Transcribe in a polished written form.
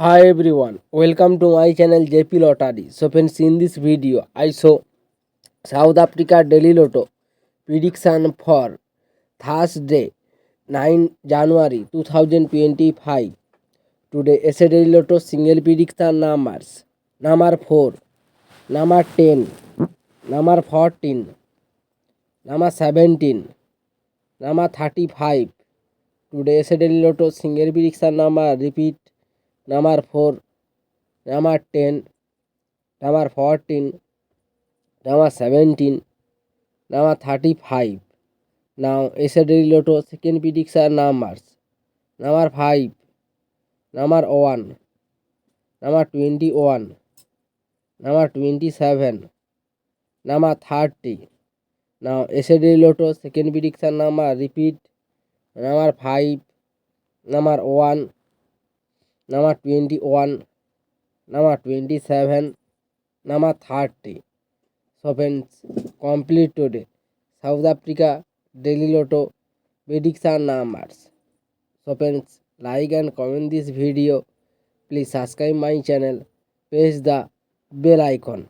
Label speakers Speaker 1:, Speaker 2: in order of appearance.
Speaker 1: Hi everyone, welcome to my channel JP Lottery. So friends, in this video I show South Africa Daily Lotto prediction for Thursday 9 January 2025. Today SA Daily Lotto single prediction numbers: number 4, number 10, number 14, number 17, number 35. Today SA Daily Lotto single prediction number repeat: number 4, number 10, number 14, number 17, number 35. Now yesterday Lotto second prediction numbers: number 5, number 1, number 21, number 27, number 30. Now yesterday Lotto second prediction number repeat: number 5, number 1, number 21, number 27, number 30. So friends, complete today South Africa Daily Lotto prediction numbers. So friends, like and comment this video. Please subscribe my channel. Press the bell icon.